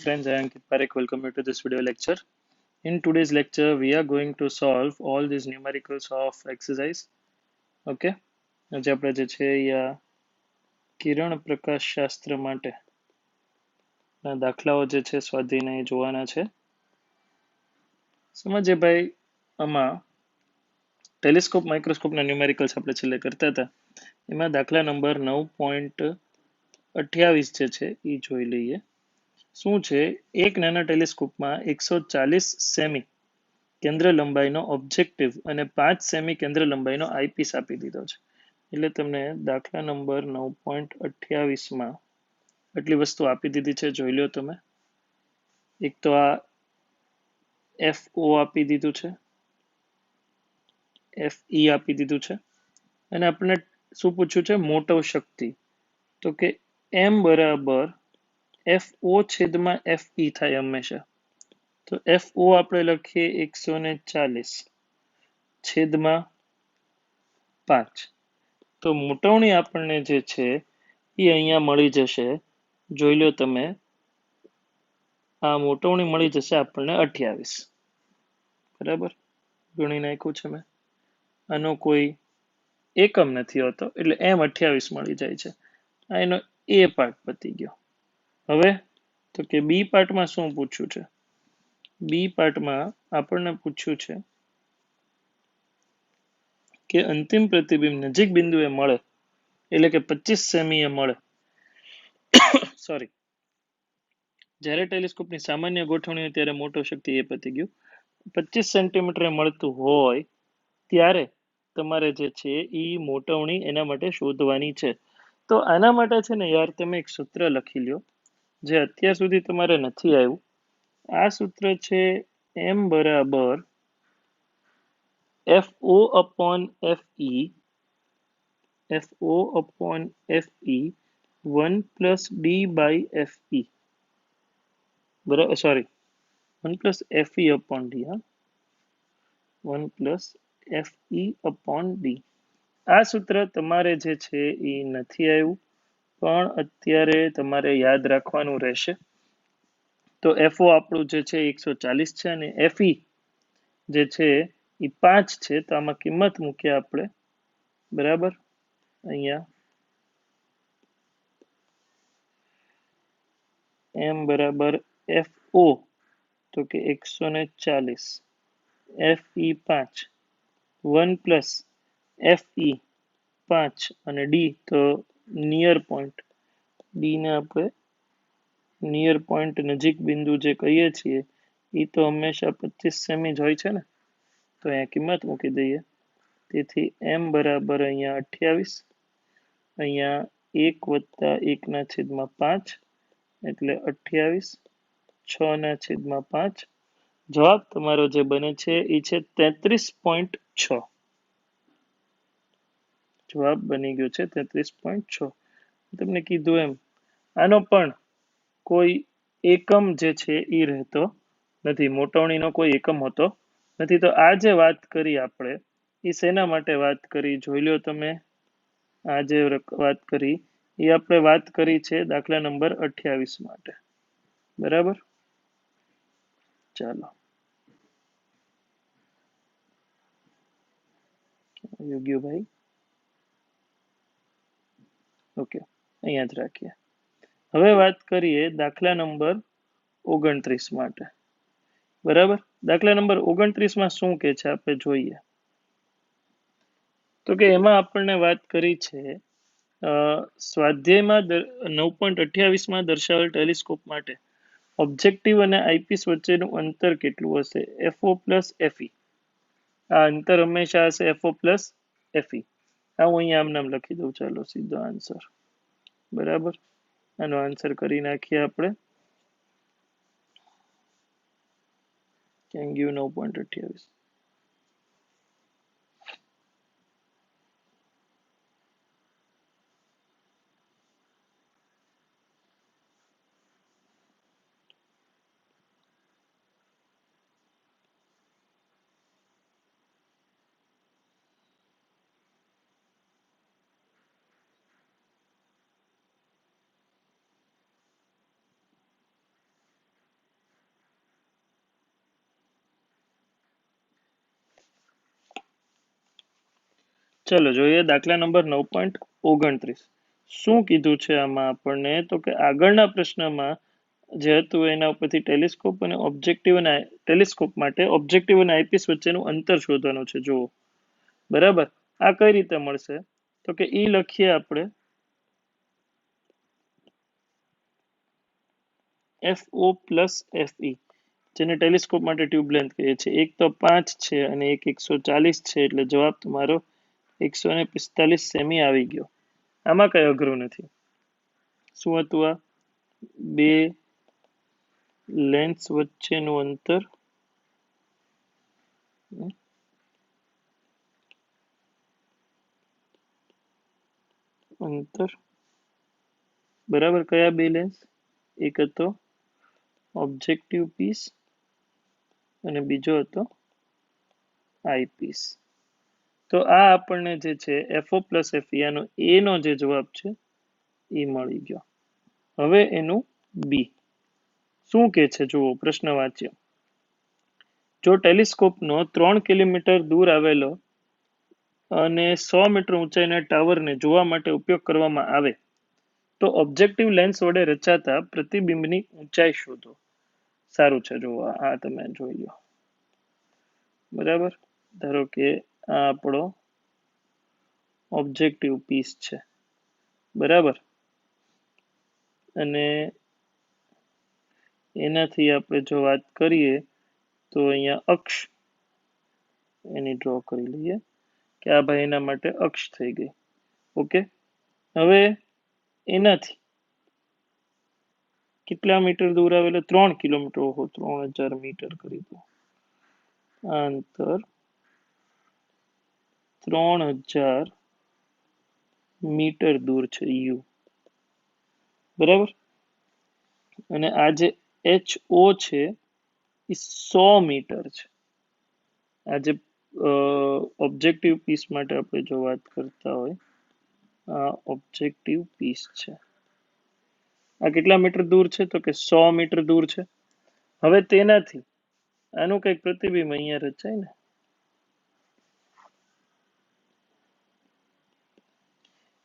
friends, I am Ankit Parekh. Welcome you to this video lecture. In today's lecture, we are going to solve all these numericals of exercise. Okay. આજે આપણે જે છે અહીંયા કિરણ પ્રકાશ શાસ્ત્ર માટે દાખલાઓ જે છે સ્વાધ્યાયના એ જોવાના છે. સમજે ભાઈ, આમાં ટેલિસ્કોપ માઇક્રોસ્કોપના ન્યુમેરિકલ્સ આપણે છેલ્લે કરતા હતા. એમાં દાખલા નંબર 9.28 જે છે એ જોઈ લઈએ. શું છે, એક નાના ટેલિસ્કોપમાં 140 સેમી કેન્દ્ર લંબાઈનો ઓબ્જેક્ટિવ અને 5 સેમી કેન્દ્ર લંબાઈનો આઈપીસ આપી દીધો છે. એટલે તમને દાખલા નંબર 9.28 માં આટલી વસ્તુ આપી દીધી છે, જોઈ લો તમે. એક તો આ FO આપી દીધું છે, FE આપી દીધું છે, અને આપણે શું પૂછ્યું છે, મોટો શક્તિ. તો કે M બરાબર FO છેદમાં FE થાય હંમેશા. તો FO આપણે લખીએ 140 છેદમાં 5. તો મોટવણી આપણને જે છે એ અહીંયા મળી જશે. જોઈ લો તમે, આ મોટવણી મળી જશે આપણને 28. બરાબર, ગણી નાખ્યું છે મેં. આનો કોઈ એકમ નથી હોતો એટલે એમ 28 મળી જાય છે. આ એનો એ પાર્ટ પતી ગયો. હવે તો કે બી પાર્ટમાં શું પૂછ્યું છે? બી પાર્ટમાં આપણને પૂછ્યું છે કે અંતિમ પ્રતિબિંબ નજીક બિંદુએ મળે, એટલે કે 25 સેમી એ મળે. સોરી, જ્યારે ટેલિસ્કોપની સામાન્ય ગોઠવણી હોય ત્યારે મોટો શક્તિ એ પતી ગયું. 25 સેન્ટીમીટર મળતું હોય ત્યારે તમારે જે છે એ મોટવણી એના માટે શોધવાની છે. તો આના માટે છે ને યાર, તમે એક સૂત્ર લખી લ્યો જે અત્યાર સુધી તમારે નથી આવ્યું. આ સૂત્ર છે M બરાબર FO upon FE, FO upon FE 1 plus D by FE. બરાબર, sorry, 1 plus FE upon D. 1 plus FE upon D. આ સૂત્ર તમારે જે છે એ નથી આવ્યું, પણ અત્યારે તમારે યાદ રાખવાનું રહેશે. તો FO આપણું જે છે 140 છે અને FE જે છે એ 5 છે. તો આમાં કિંમત મૂકીએ આપણે. બરાબર, અહીંયા M બરાબર FO તો કે 140, FE 5, 1 પ્લસ FE 5 અને D તો નિયર પોઈન્ટ. ડી ને આપણે નિયર પોઈન્ટ નજીક બિંદુ જે કહીએ છીએ એ તો હંમેશા 25 સેમી જ હોય છે ને. તો અહીંયા કિંમત મૂકી દઈએ. તેથી M બરાબર અહીંયા 28, અહીંયા 1 વત્તા 1/5 એટલે 28, 6/5. જવાબ તમારો જે બને છે એ છે 33.6. જવાબ બની ગયો છે 33.6. તમને કીધું એમ આનો પણ કોઈ એકમ જે છે એ રહેતો નથી, મોટવણીનો કોઈ એકમ હોતો નથી. તો આ જે વાત કરી આપણે એ શેના માટે વાત કરી, જોઈ લો તમે. આ જે વાત કરી એ આપણે વાત કરી છે દાખલા નંબર 28 માટે. બરાબર, ચાલો યોગ્યભાઈ, ઓકે, અહીંયા જ રાખીએ. હવે વાત કરીએ દાખલા નંબર 29 માટે. બરાબર, દાખલા નંબર 29 માં શું કે છે આપણે જોઈએ. તો કે એમાં આપણને વાત કરી છે સ્વાધ્યાયમાં 9.28 માં દર્શાવેલ ટેલિસ્કોપ માટે ઓબ્જેક્ટિવ અને આઈપીસ વચ્ચેનું અંતર કેટલું હશે? FO plus FE. આ અંતર હંમેશા હશે FO પ્લસ FE. આ હું અહીંયા આમ નામ લખી દઉં. ચાલો સીધો આન્સર. બરાબર, આનો આન્સર કરી નાખીએ આપણે. Can give 9.28. ચલો જોઈએ દાખલા નંબર 9.29. શું કીધું છે આમાં આપણને? તો કે આગળના પ્રશ્નમાં જે હતું એના ઉપરથી ટેલિસ્કોપ અને ઓબ્જેક્ટિવ અને ટેલિસ્કોપ માટે ઓબ્જેક્ટિવ અને આઈપીસ વચ્ચેનું અંતર શોધવાનું છે. જુઓ, બરાબર. આ કઈ રીતે મળશે? તો કે ઈ લખીએ આપણે FO પ્લસ FE, જેને ટેલિસ્કોપ માટે ટ્યુબ લેન્થ કહીએ છીએ. એક તો 5 છે અને એક 140 છે, એટલે જવાબ તમારો 145 સેમી આવી ગયો. આમાં કઈ અઘરું નથી. શું હતું આ? બે લેન્સ વચ્ચેનું અંતર બરાબર. કયા બે લેન્સ? એક હતો ઓબ્જેક્ટિવ પીસ અને બીજો હતો આઈપીસ. તો આ આપણને જે છે FO પ્લસ FE આનો એ નો જે જવાબ છે એ મળી ગયો. હવે એનું બી શું કે છે જુઓ, પ્રશ્ન વાંચ્ય. જો ટેલિસ્કોપનો 3 કિલોમીટર દૂર આવેલો અને 100 મીટર ઊંચાઈના ટાવરને જોવા માટે ઉપયોગ કરવામાં આવે તો ઓબ્જેક્ટિવ લેન્સ વડે રચાતા પ્રતિબિંબની ઊંચાઈ શોધો. સારું છે, જુઓ આ તમે જોઈ લો. બરાબર. ધારો કે આ આપણો ઓબ્જેક્ટિવ પીસ છે, બરાબર, અને એનાથી આપણે જો વાત કરીએ તો અહીંયા અક્ષ એની ડ્રો કરી લઈએ કે આ ભાઈ એના માટે અક્ષ થઈ ગઈ. ઓકે. હવે એનાથી કેટલા મીટર દૂર આવેલો? 3 કિલોમીટર. ઓહો, 3000 મીટર કરી દો. આ અંતર 3000 મીટર દૂર છે યુ, બરાબર. અને આ જે HO છે એ 100 મીટર છે. આ જે ઓબ્જેક્ટિવ પીસ માટે આપણે જો વાત કરતા હોય, આ ઓબ્જેક્ટિવ પીસ છે. આ કેટલા મીટર દૂર છે? તો કે 100 મીટર દૂર છે. હવે તેનાથી આનું કઈક પ્રતિબિંબ અહીંયા રચાય ને.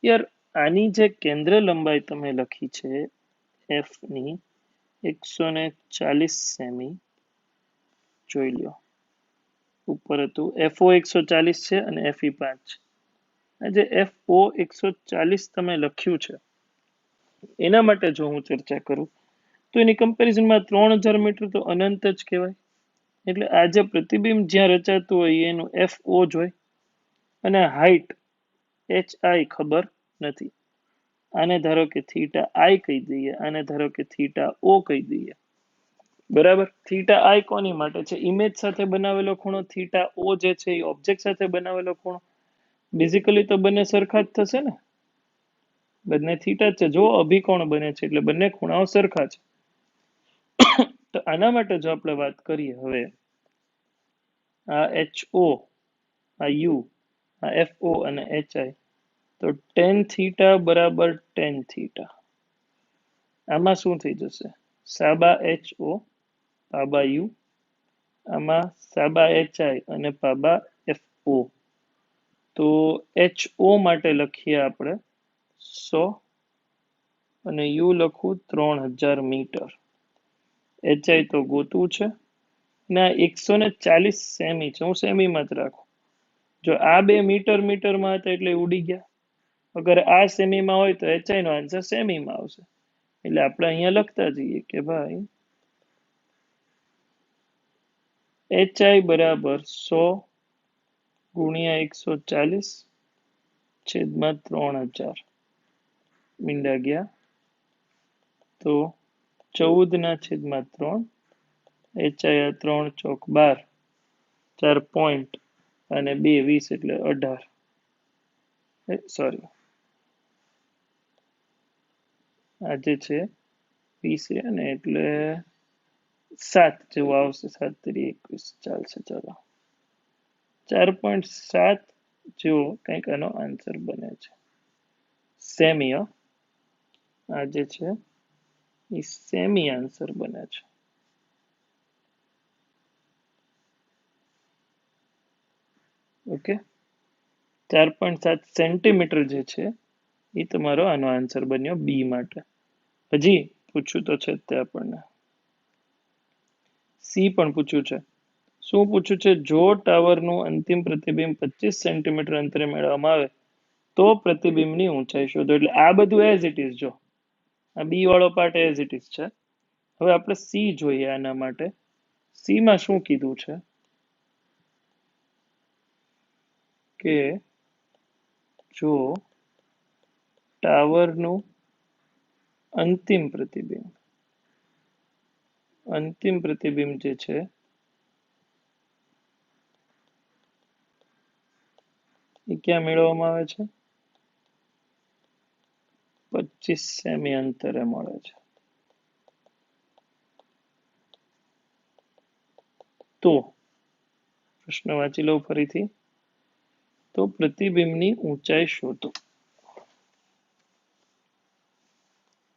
યાર, આની જે કેન્દ્ર લંબાઈ તમે લખી છે F ની 140 સેમી, જોઈ લો. ઉપર હતું FO 140 છે અને FE 5. આ જે FO 140 તમે લખ્યું છે એના માટે જો હું ચર્ચા કરું તો એની કમ્પેરિઝનમાં 3000 મીટર તો અનંત જ કહેવાય. એટલે આ જે પ્રતિબિંબ જ્યાં રચાતું હોય એનું FO જ હોય અને હાઈટ HI ખબર નથી. આને ધારો કે થીટા I કહી દઈએ, આને ધારો કે થીટા O કહી દઈએ, બરાબર. થીટા I કોની માટે છે? ઇમેજ સાથે બનાવેલો ખૂણો. થીટા O જે છે એ ઓબ્જેક્ટ સાથે બનાવેલો ખૂણો. બેઝિકલી તો બંને સરખા જ થશે ને, બંને થીટા છે. જો અભિકોણ બને છે એટલે બંને ખૂણાઓ સરખા છે. તો આના માટે જો આપણે વાત કરીએ હવે, આ HO, આ U, આ FO અને HI, તો tan થીટા બરાબર tan થીટા. આમાં શું થઈ જશે? સાબા HO પાબા U, આમાં સાબા HI અને પાબા FO. તો HO માટે લખીએ આપણે 100 અને U લખું 3000 મીટર. HI તો ગોતવું છે ને 140 સેમી છે. હું સેમીમાં જ રાખું. જો આ બે મીટરમાં હતા એટલે ઉડી ગયા. અગર આ સેમીમાં હોય તો HI નો આન્સર સેમીમાં આવશે. એટલે આપણે અહીંયા લખતા જઈએ કે ભાઈ HI બરાબર 100 ગુણ્યા 140 છેદમાં 3000 મીંડા ગયા તો 14/3. HI આ 3 ચોક 12, 4 પોઈન્ટ અને 2 20 એટલે 18. સોરી, આ જે છે 20 અને એટલે 7 જેવું આવશે. 7 તરી 21 ચાલશે. ચાલો, 4.7 જેવો કંઈક આનો આન્સર બને છે. સેમી. આ જે છે એ સેમી આન્સર બને છે. ઓકે. 4.7 સેન્ટીમીટર જે છે એ તમારો આનો આન્સર બન્યો બી માટે. હજી પૂછ્યું તો છે તે આપણને. સી પણ પૂછ્યું છે. શું પૂછ્યું છે? જો ટાવરનું અંતિમ પ્રતિબિંબ 25 સેન્ટીમીટર અંતરે મેળવવામાં આવે તો પ્રતિબિંબની ઊંચાઈ શોધો. એટલે આ બધું એઝ ઇટ ઇઝ. જો આ બી વાળો પાર્ટ એઝ ઇટ ઇઝ છે. હવે આપણે સી જોઈએ આના માટે. સી માં શું કીધું છે કે જો ટાવરનું અંતિમ પ્રતિબિંબ જે છે એ ક્યાં મેળવવામાં આવે છે? 25 સેમી અંતરે મળે છે. તો પ્રશ્ન વાંચી લઉં ફરીથી. તો પ્રતિબિંબની ઊંચાઈ શોધો.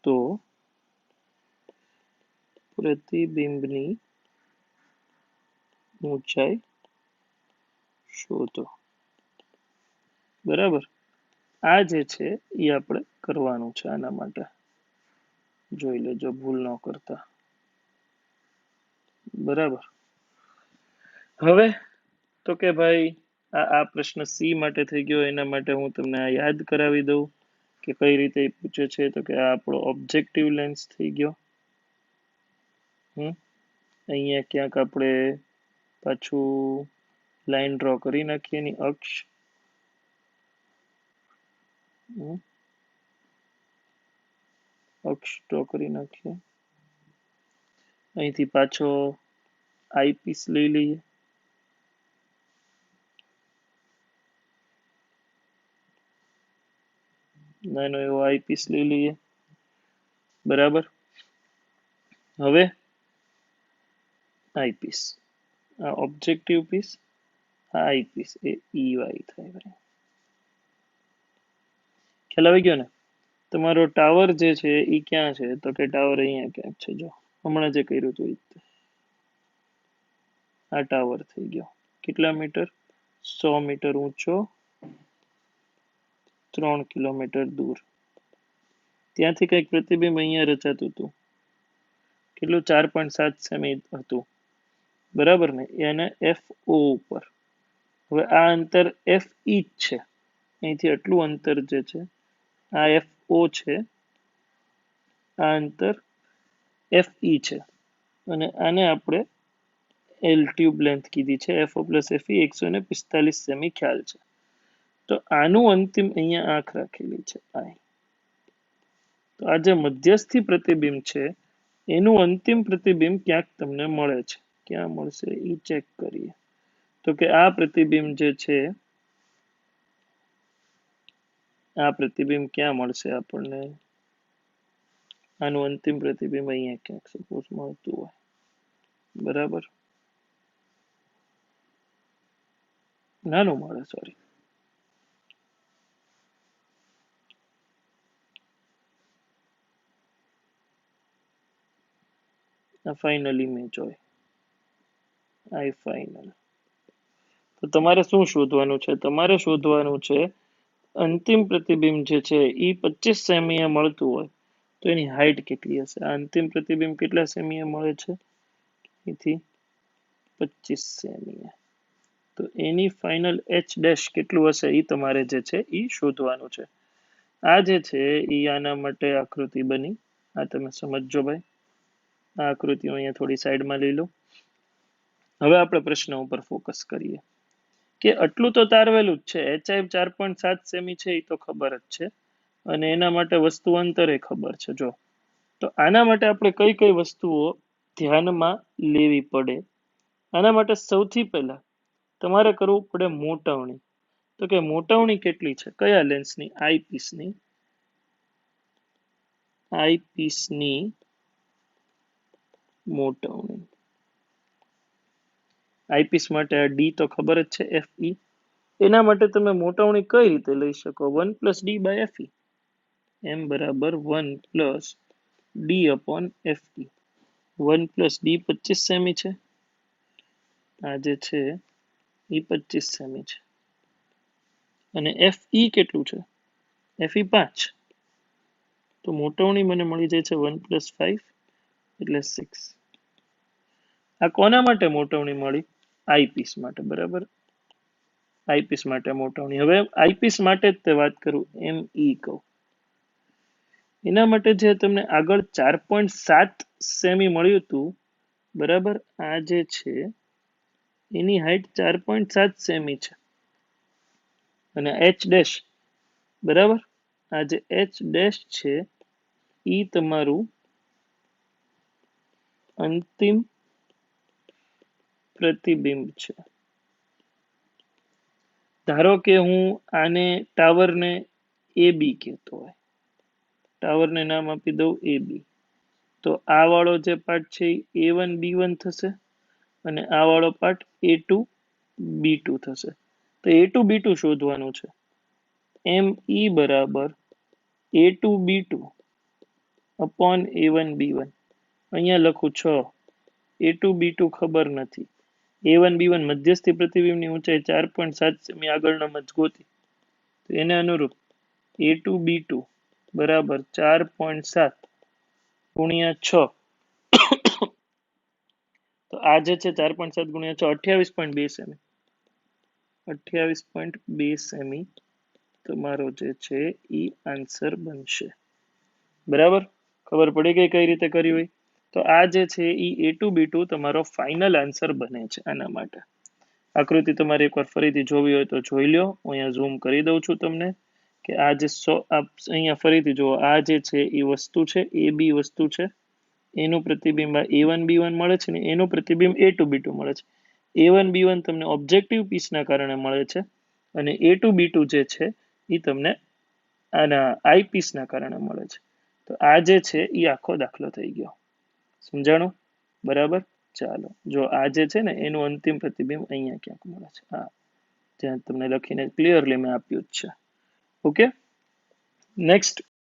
તો પ્રતિબિંબની ઊંચાઈ શોધો. બરાબર. આ જે છે એ આપણે કરવાનું છે. આના માટે જોઈ લેજો, ભૂલ ન કરતા. બરાબર. હવે તો કે ભાઈ આ પ્રશ્ન સી માટે થઈ ગયો. એના માટે હું તમને આ યાદ કરાવી દઉં કે કઈ રીતે પૂછે છે. તો કે આ આપણો ઓબ્જેક્ટિવ લેન્સ થઈ ગયો. અહીંયા ક્યાંક આપણે પાછું લાઈન ડ્રો કરી નાખીએ એની અક્ષ. અક્ષ ડ્રો કરી નાખીએ. અહીંથી પાછો આઈપીસ લઈ લઈએ. નાનો એવો આઈપીસ લઈ લઈએ. બરાબર. હવે આઈપીસ, આ ઓબ્જેક્ટિવ પીસ, આ આઈપીસ એ ઈવાય થાય. ભાઈ ખ્યાલ આવી ગયો ને? તમારો ટાવર જે છે એ ક્યાં છે? તો કે ટાવર અહીંયા ક્યાંક છે. જો હમણાં જે કર્યું હતું આ ટાવર થઈ ગયો. કેટલા મીટર? 100 મીટર ઊંચો, 3 કિલોમીટર દૂર. ત્યાંથી કંઈક પ્રતિબિંબ અહીંયા રચાતું હતું. કેટલું? 4.7 સેમી હતું. બરાબર ને? એને FO ઉપર. હવે આ અંતર FE જ છે. અહીંથી આટલું અંતર જે છે આ FO છે. આ અંતર FE છે. અને આને આપણે એલ ટ્યુબ લેન્થ કીધી છે. FO પ્લસ FE 145 સેમી ખ્યાલ છે. તો આનું અંતિમ અહીંયા આંખ રાખેલી છે. તો આ જે મધ્યસ્થી પ્રતિબિંબ છે એનું અંતિમ પ્રતિબિંબ ક્યાંક તમને મળે છે. ક્યાં મળશે એ ચેક કરીએ. તો કે આ પ્રતિબિંબ જે છે, આ પ્રતિબિંબ ક્યાં મળશે આપણને? આનું અંતિમ પ્રતિબિંબ અહીંયા ક્યાંક સપોઝ મળતું હોય. બરાબર. નાનું મળે, સોરી. આ ફાઇનલ ઇમેજ હોય. આઈ ફાઇનલ. તો તમારે શું શોધવાનું છે? તમારે શોધવાનું છે અંતિમ પ્રતિબિંબ જે છે એ 25 સેમીએ મળતું હોય તો એની હાઈટ કેટલી હશે? આ અંતિમ પ્રતિબિંબ કેટલા સેમીએ મળે છે? એથી 25 સેમીએ. તો એની ફાઇનલ એચ ડેશ કેટલું હશે એ તમારે જે છે એ શોધવાનું છે. આ જે છે એ આના માટે આકૃતિ બની. આ તમે સમજજો ભાઈ. આ આકૃતિ અહીંયા થોડી સાઈડમાં લઈ લો. હવે આપણે પ્રશ્ન ઉપર ફોકસ કરીએ કે આટલું તો તારવેલું જ છે. એચઆઈ 4.7 સેમી છે એ તો ખબર જ છે. અને એના માટે વસ્તુ અંતરે ખબર છે. જો તો આના માટે આપણે કઈ કઈ વસ્તુઓ ધ્યાનમાં લેવી પડે? આના માટે સૌથી પહેલા તમારે કરવું પડે મોટવણી. તો કે મોટવણી કેટલી છે? કયા લેન્સની? આઈપીસની. આઈપીસની મોટવણી. આઈપીસ માટે આ ડી તો ખબર જ છે, FE. એના માટે તમે મોટવણી કઈ રીતે લઈ શકો? 1 પ્લસ ડી બાય FE. એમ બરાબર 1 plus D upon FE. 1 plus D 25 semi છે. આ જે છે એ 25 સેમી છે. અને FE કેટલું છે? FE 5. તો મોટવણી મને મળી જાય છે 1 + 5 એટલે 6. આ કોના માટે મોટવણી મળી? આઈપીસ માટે, બરાબર. આઈપીસ માટે મોટવણી. હવે આઈપીસ માટે જ તે વાત કરું, ME કહું, એના માટે જે તમને આગળ 4.7 સેમી મળ્યું હતું, બરાબર, આ જે છે એની હાઈટ 4.7 સેમી છે અને H ડેશ, બરાબર, આ જે H ડેશ છે એ તમારું અંતિમ પ્રતિબિંબ છે. ધારો કે હું આને ટાવરને AB કહેતો હોય, ટાવરને નામ આપી દઉં AB, તો આ વાળો જે પાર્ટ છે એ A1 B1 થશે અને આ વાળો પાર્ટ A2 B2 થશે. તો A2 B2 શોધવાનું છે. ME બરાબર A2 B2 upon A1 B1. અહીંયા લખું 6. A2 B2 ખબર નથી. A1 B1 મધ્યસ્થી પ્રતિબિંબની ઊંચાઈ 4.7 સેમી આગળના મજગોતી, તો એને અનુરૂપ A2 B2 બરાબર 4.7 ગુણ્યા 6. તો આ જે છે 4.7 ગુણ્યા 6 28.2 સેમી, 28.2 સેમી તમારો જે છે એ આન્સર બનશે. બરાબર, ખબર પડી ગઈ કઈ રીતે કરી હોય? તો આ જે છે એ A2 B2 તમારો ફાઇનલ આન્સર બને છે. આના માટે આકૃતિ તમારે એકવાર ફરીથી જોવી હોય તો જોઈ લો. હું અહીંયા ઝૂમ કરી દઉં છું તમને કે આ જે અહીંયા ફરીથી જુઓ, આ જે છે એ વસ્તુ છે, AB વસ્તુ છે, એનું પ્રતિબિંબ A1 B1 મળે છે ને એનું પ્રતિબિંબ A2 B2 મળે છે. A1 B1 તમને ઓબ્જેક્ટિવ પીસના કારણે મળે છે અને A2 B2 જે છે એ તમને આના આઈ પીસના કારણે મળે છે. તો આ જે છે એ આખો દાખલો થઈ ગયો. સમજાણું? બરાબર. ચાલો, જો આ જે છે ને એનું અંતિમ પ્રતિબિંબ અહીંયા ક્યાંક મળે છે. હા, ત્યાં તમને લખીને ક્લિયરલી મેં આપ્યું જ છે. Okay, next